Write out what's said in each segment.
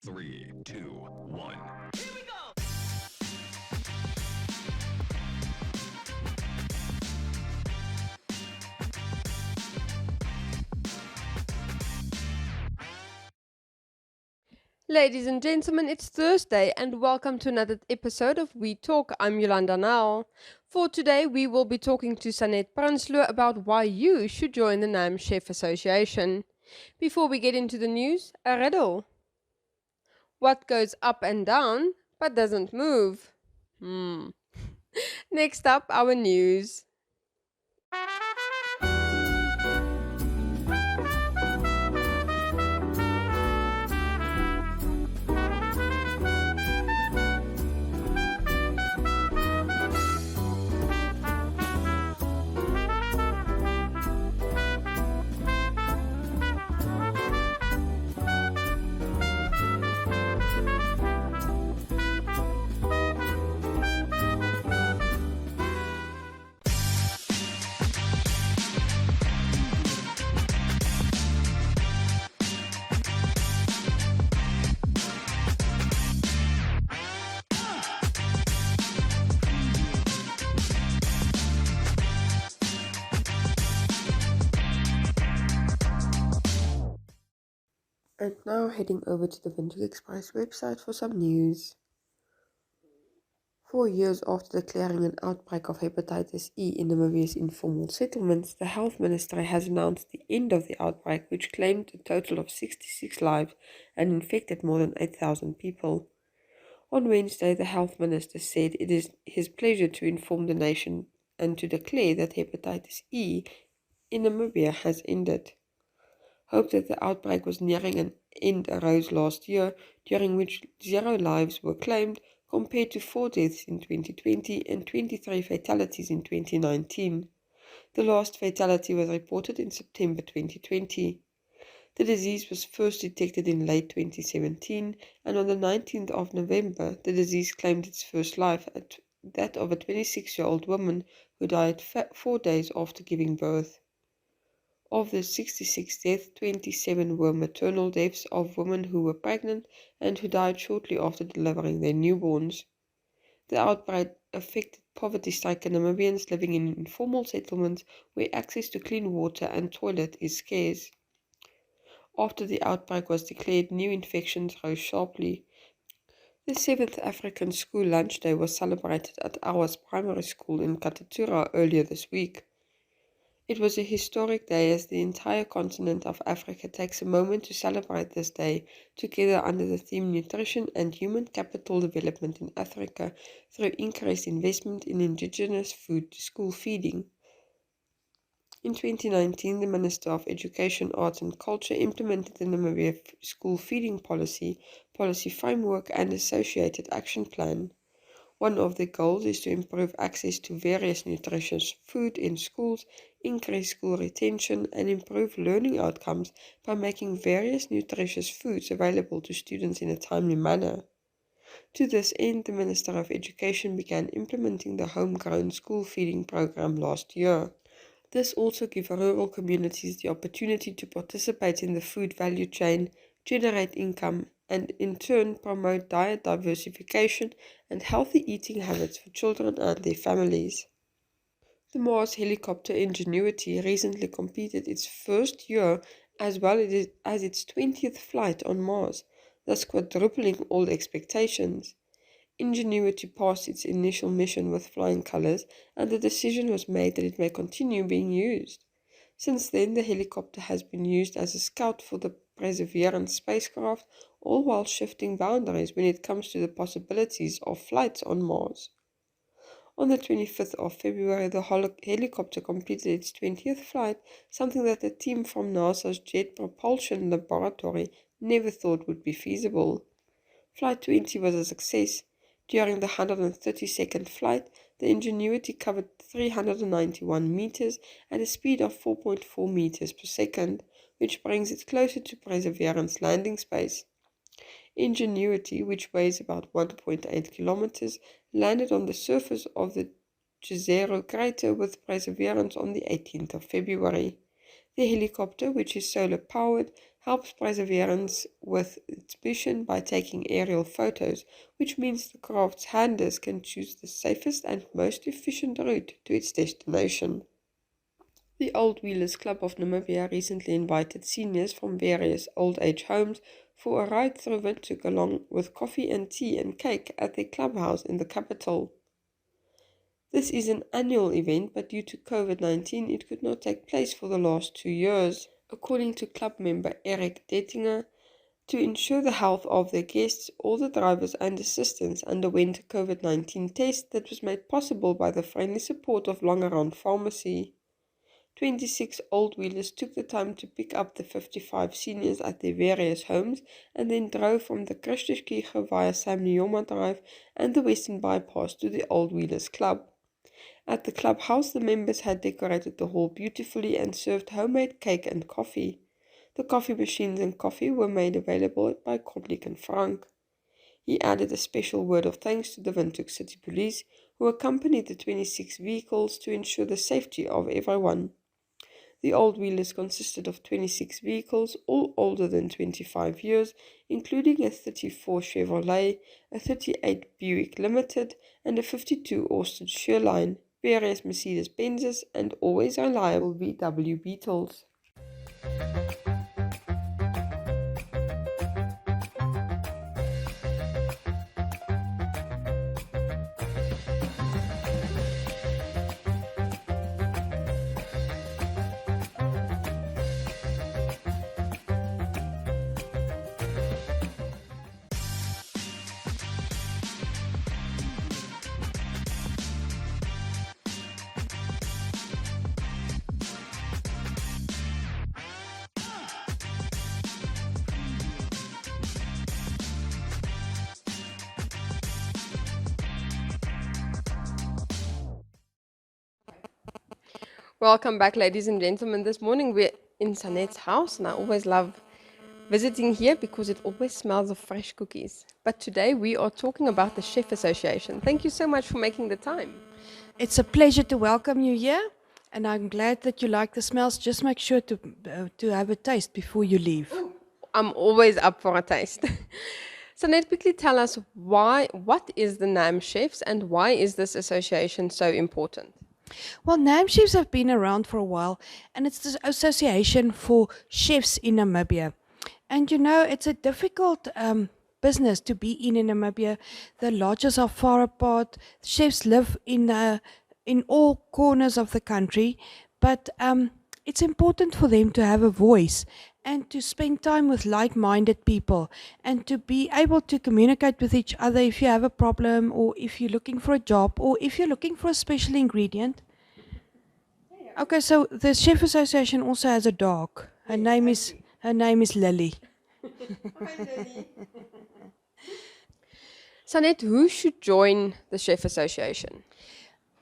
3, 2, 1. Here we go! Ladies and gentlemen, it's Thursday and welcome to another episode of We Talk. I'm Yolanda Nile. For today, we will be talking to Sanet Prinsloo about why you should join the Namchefs Association. Before we get into the news, a riddle. What goes up and down but doesn't move? Next up, our news. And now heading over to the Vending Express website for some news. 4 years after declaring an outbreak of hepatitis E in Namibia's informal settlements, the health ministry has announced the end of the outbreak, which claimed a total of 66 lives and infected more than 8,000 people. On Wednesday, the health minister said it is his pleasure to inform the nation and to declare that hepatitis E in Namibia has ended. Hope that the outbreak was nearing an end arose last year, during which 0 lives were claimed, compared to 4 deaths in 2020 and 23 fatalities in 2019. The last fatality was reported in September 2020. The disease was first detected in late 2017, and on the 19th of November, the disease claimed its first life, that of a 26-year-old woman who died 4 days after giving birth. Of the 66 deaths, 27 were maternal deaths of women who were pregnant and who died shortly after delivering their newborns. The outbreak affected poverty-stricken Namibians living in informal settlements where access to clean water and toilet is scarce. After the outbreak was declared, new infections rose sharply. The 7th African School Lunch Day was celebrated at Awas Primary School in Katatura earlier this week. It was a historic day as the entire continent of Africa takes a moment to celebrate this day, together under the theme Nutrition and Human Capital Development in Africa through increased investment in indigenous food school feeding. In 2019, the Minister of Education, Arts and Culture implemented the Namibia School Feeding Policy Framework and Associated Action Plan. One of the goals is to improve access to various nutritious food in schools, increase school retention, and improve learning outcomes by making various nutritious foods available to students in a timely manner. To this end, the Minister of Education began implementing the homegrown school feeding program last year. This also gives rural communities the opportunity to participate in the food value chain, generate income, and in turn promote diet diversification and healthy eating habits for children and their families. The Mars helicopter Ingenuity recently completed its first year as well as its 20th flight on Mars, thus quadrupling all expectations. Ingenuity passed its initial mission with flying colors, and the decision was made that it may continue being used. Since then, the helicopter has been used as a scout for the Perseverance spacecraft, all while shifting boundaries when it comes to the possibilities of flights on Mars. On the 25th of February, the helicopter completed its 20th flight, something that the team from NASA's Jet Propulsion Laboratory never thought would be feasible. Flight 20 was a success. During the 132nd flight, the Ingenuity covered 391 meters at a speed of 4.4 meters per second, which brings it closer to Perseverance landing space. Ingenuity, which weighs about 1.8 kilometers, landed on the surface of the Jezero crater with Perseverance on the 18th of February. The helicopter, which is solar powered, helps perseverance with its mission by taking aerial photos, which means the craft's handlers can choose the safest and most efficient route to its destination. The Old Wheelers Club of Namibia recently invited seniors from various old age homes for a ride through Windhoek along with coffee and tea and cake at their clubhouse in the capital. This is an annual event, but due to COVID-19, it could not take place for the last 2 years. According to club member Eric Dettinger, to ensure the health of their guests, all the drivers and assistants underwent a COVID-19 test that was made possible by the friendly support of Langerhand Pharmacy. 26 old wheelers took the time to pick up the 55 seniors at their various homes and then drove from the Christuskirche via Sam Nujoma Drive and the Western Bypass to the Old Wheelers Club. At the clubhouse, the members had decorated the hall beautifully and served homemade cake and coffee. The coffee machines and coffee were made available by Koblik and Frank. He added a special word of thanks to the Windhoek City Police, who accompanied the 26 vehicles to ensure the safety of everyone. The old wheelers consisted of 26 vehicles, all older than 25 years, including a 34 Chevrolet, a 38 Buick Limited, and a 52 Austin Shoreline, various Mercedes-Benzes, and always reliable VW Beetles. Welcome back, ladies and gentlemen. This morning we're in Sanet's house, and I always love visiting here because it always smells of fresh cookies. But today we are talking about the Chef Association. Thank you so much for making the time. It's a pleasure to welcome you here, and I'm glad that you like the smells. Just make sure to have a taste before you leave. I'm always up for a taste. Sanet, quickly tell us what is the Namchefs and why is this association so important? Well, Namchefs have been around for a while, and it's the association for chefs in Namibia. And you know, it's a difficult business to be in Namibia. The lodges are far apart. Chefs live in all corners of the country, but it's important for them to have a voice and to spend time with like-minded people and to be able to communicate with each other if you have a problem or if you're looking for a job or if you're looking for a special ingredient. Okay, so the Chef Association also has a dog. Her name is Lily. Sanet, who should join the Chef Association?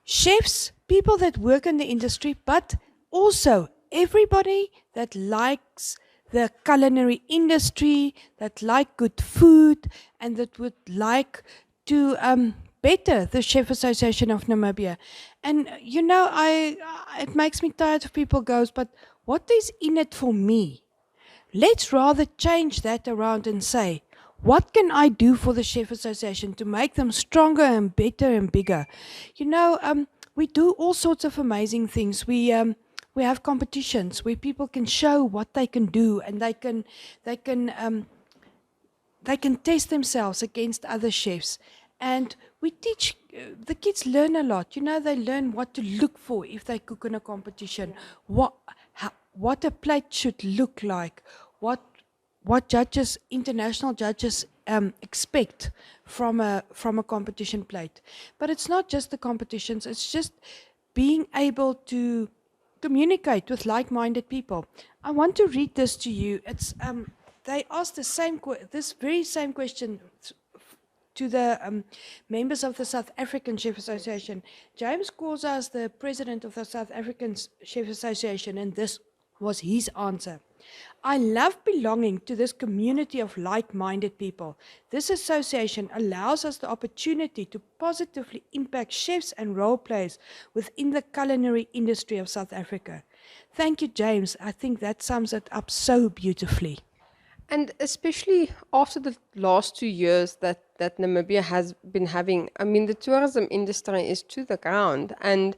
Chefs, people that work in the industry, but also everybody that likes the culinary industry, that like good food, and that would like to better the Chef Association of Namibia. And you know, it makes me tired of people goes, but what is in it for me? Let's rather change that around and say, what can I do for the Chef Association to make them stronger and better and bigger? You know, we do all sorts of amazing things. We have competitions where people can show what they can do, and they can test themselves against other chefs. And we teach the kids learn a lot. You know, they learn what to look for if they cook in a competition. What a plate should look like. What judges, international judges, expect from a competition plate. But it's not just the competitions. It's just being able to communicate with like-minded people. I want to read this to you. It's they asked this very same question to the members of the South African Chef Association. James Khoza is the president of the South African Chef Association, and this was his answer. I love belonging to this community of like-minded people. This association allows us the opportunity to positively impact chefs and role players within the culinary industry of South Africa. Thank you, James. I think that sums it up so beautifully. And especially after the last 2 years that Namibia has been having, I mean, the tourism industry is to the ground, and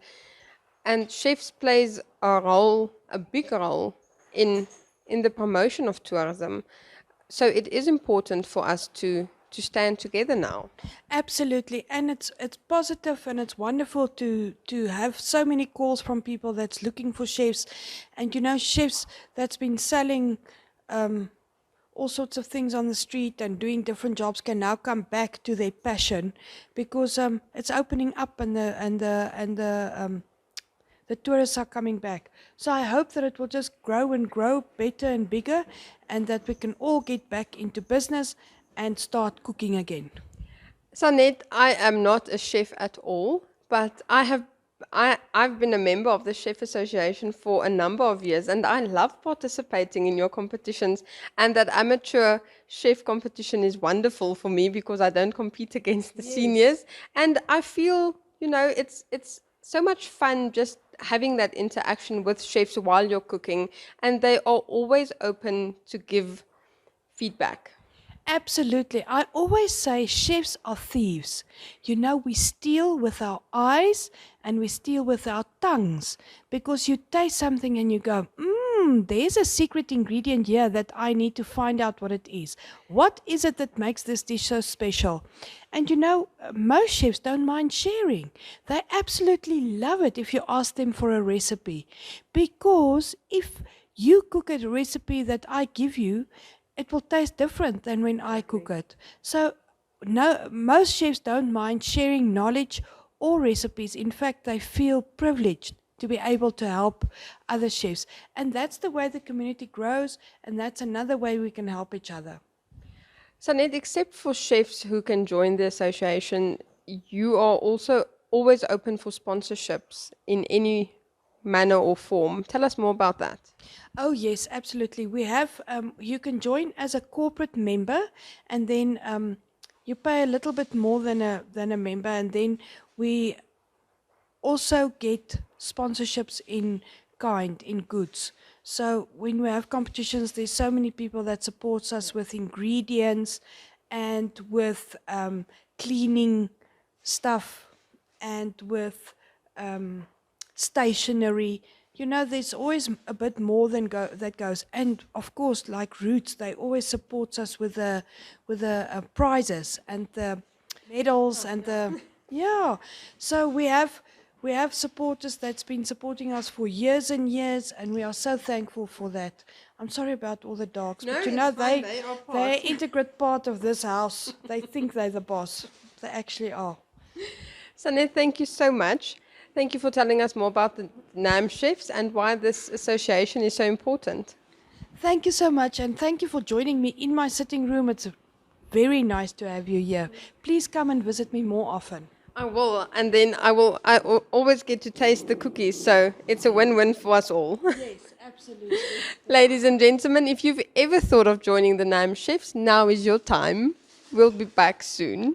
chefs plays a big role in the promotion of tourism. So it is important for us to stand together now. Absolutely, and it's positive and it's wonderful to have so many calls from people that's looking for chefs, and chefs that's been selling all sorts of things on the street and doing different jobs can now come back to their passion because it's opening up and the tourists are coming back. So I hope that it will just grow and grow better and bigger, and that we can all get back into business and start cooking again. Sanet, I am not a chef at all, but I've been a member of the Chef Association for a number of years, and I love participating in your competitions. And that amateur chef competition is wonderful for me because I don't compete against the seniors, and I feel it's so much fun just having that interaction with chefs while you're cooking, and they are always open to give feedback. Absolutely. I always say chefs are thieves. We steal with our eyes and we steal with our tongues because you taste something and you go, there's a secret ingredient here that I need to find out what it is. What is it that makes this dish so special? And most chefs don't mind sharing. They absolutely love it if you ask them for a recipe. Because if you cook a recipe that I give you, it will taste different than when I cook it. So, no, most chefs don't mind sharing knowledge or recipes. In fact, they feel privileged to be able to help other chefs. And that's the way the community grows, and that's another way we can help each other. Sanet, except for chefs who can join the association, you are also always open for sponsorships in any manner or form. Tell us more about that. Oh, yes, absolutely. We have, you can join as a corporate member, and then you pay a little bit more than a member, and then we also get sponsorships in kind, in goods. So when we have competitions, there's so many people that supports us with ingredients and with cleaning stuff and with stationery. There's always a bit more that goes. And of course, like Roots, they always support us with the prizes and the medals and the yeah. So we have supporters that's been supporting us for years and years, and we are so thankful for that. I'm sorry about all the dogs, No, but it's fine. They are they're part. integral part of this house. They think they're the boss. They actually are. Sanet, thank you so much. Thank you for telling us more about the Namchefs and why this association is so important. Thank you so much, and thank you for joining me in my sitting room. It's very nice to have you here. Please come and visit me more often. I will, and then I will always get to taste the cookies, so it's a win-win for us all. Yes, absolutely. Ladies and gentlemen, if you've ever thought of joining the Namchefs, now is your time. We'll be back soon.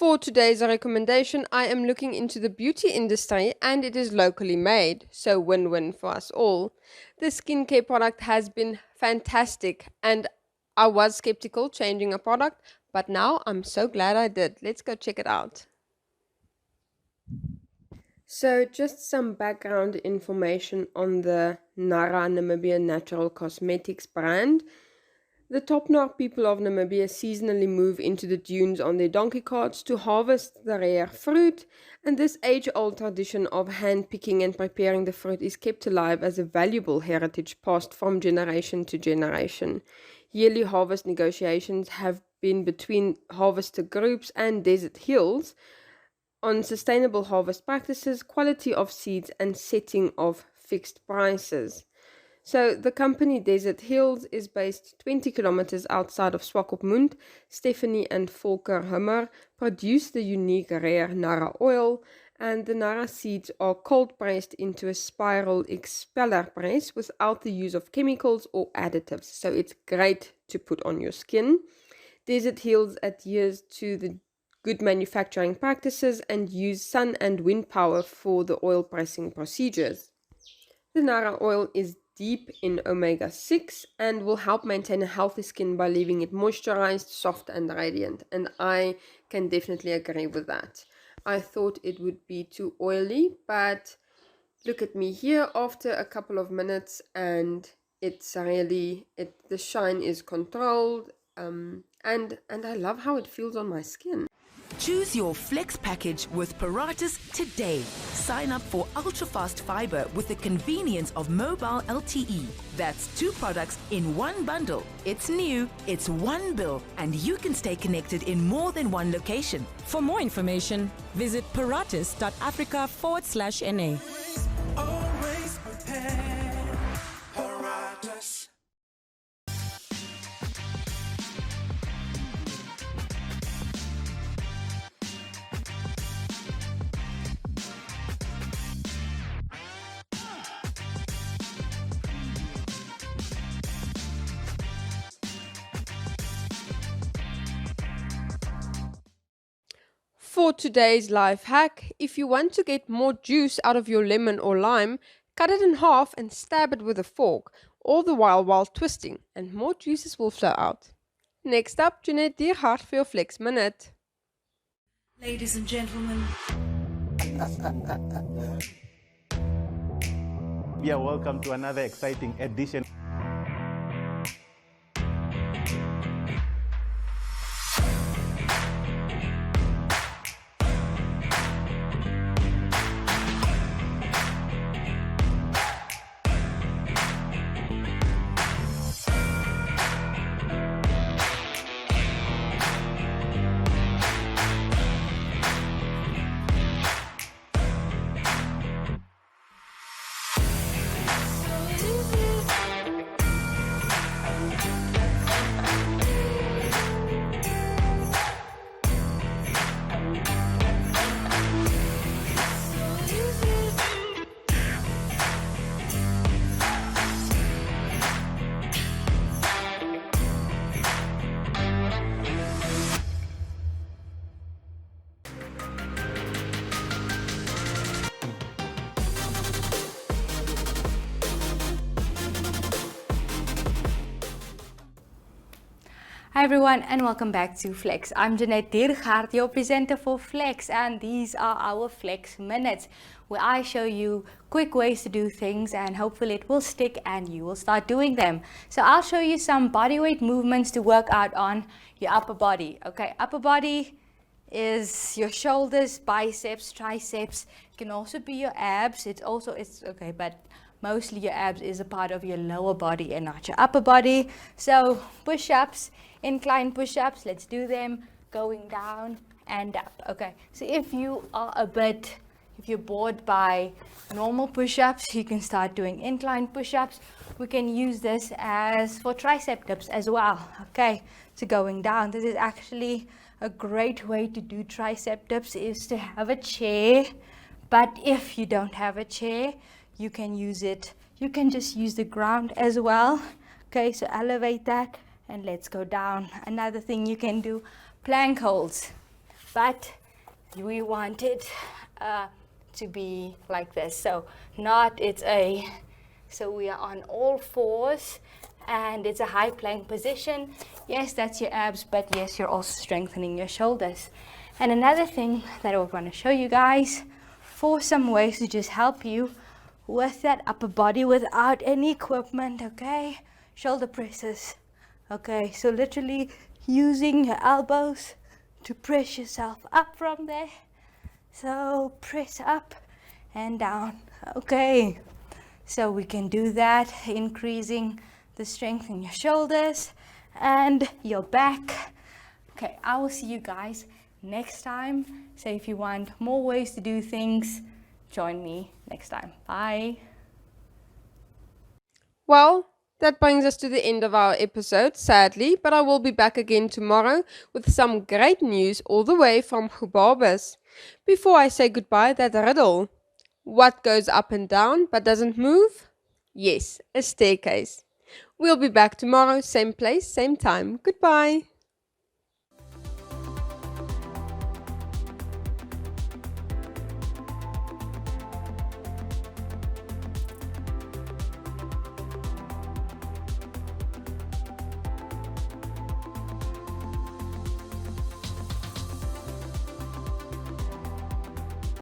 For today's recommendation, I am looking into the beauty industry and it is locally made, so win-win for us all. The skincare product has been fantastic and I was skeptical changing a product, but now I'm so glad I did. Let's go check it out. So just some background information on the Nara Namibian Natural Cosmetics brand. The Topnar people of Namibia seasonally move into the dunes on their donkey carts to harvest the rare fruit, and this age-old tradition of hand-picking and preparing the fruit is kept alive as a valuable heritage passed from generation to generation. Yearly harvest negotiations have been between harvester groups and Desert Hills on sustainable harvest practices, quality of seeds, and setting of fixed prices. So the company Desert Hills is based 20 kilometers outside of Swakopmund. Stephanie and Volker Hummer produce the unique rare Nara oil, and the Nara seeds are cold pressed into a spiral expeller press without the use of chemicals or additives. So it's great to put on your skin. Desert Hills adheres to the good manufacturing practices and use sun and wind power for the oil pressing procedures. The Nara oil is deep in omega-6 and will help maintain a healthy skin by leaving it moisturized, soft and radiant, and I can definitely agree with that. I thought it would be too oily, but look at me here after a couple of minutes and it's really, the shine is controlled, and I love how it feels on my skin. Choose your Flex package with Paratus today. Sign up for ultra-fast fiber with the convenience of mobile LTE. That's 2 products in one bundle. It's new, it's one bill, and you can stay connected in more than one location. For more information, visit paratus.africa/NA. Always prepared. Paratus. For today's life hack, if you want to get more juice out of your lemon or lime, cut it in half and stab it with a fork, all the while twisting, and more juices will flow out. Next up, Jeanette Diergaard for your Flex Minute. Ladies and gentlemen, Yeah, welcome to another exciting edition. Hi everyone and welcome back to Flex. I'm Sanet Prinsloo, your presenter for Flex, and these are our Flex Minutes where I show you quick ways to do things and hopefully it will stick and you will start doing them. So I'll show you some bodyweight movements to work out on your upper body. Okay, upper body is your shoulders, biceps, triceps. It can also be your abs. It's okay, but mostly your abs is a part of your lower body and not your upper body. So push-ups, incline push-ups, let's do them, going down and up. Okay, so if you're bored by normal push-ups, you can start doing incline push-ups. We can use this as for tricep dips as well. Okay, so going down, this is actually a great way to do tricep dips is to have a chair, but if you don't have a chair, you can just use the ground as well. Okay, so elevate that and let's go down. Another thing you can do, plank holds, but we want it to be like this. So not it's a, so we are on all fours and it's a high plank position. Yes, that's your abs, but yes, you're also strengthening your shoulders. And another thing that I want to show you guys for some ways to just help you with that upper body without any equipment, okay? Shoulder presses, okay? So literally using your elbows to press yourself up from there. So press up and down, okay? So we can do that, increasing the strength in your shoulders and your back. Okay, I will see you guys next time. So if you want more ways to do things, join me next time. Bye. Well, that brings us to the end of our episode, sadly, but I will be back again tomorrow with some great news all the way from Gubabas. Before I say goodbye, that riddle. What goes up and down but doesn't move? Yes, a staircase. We'll be back tomorrow, same place, same time. Goodbye.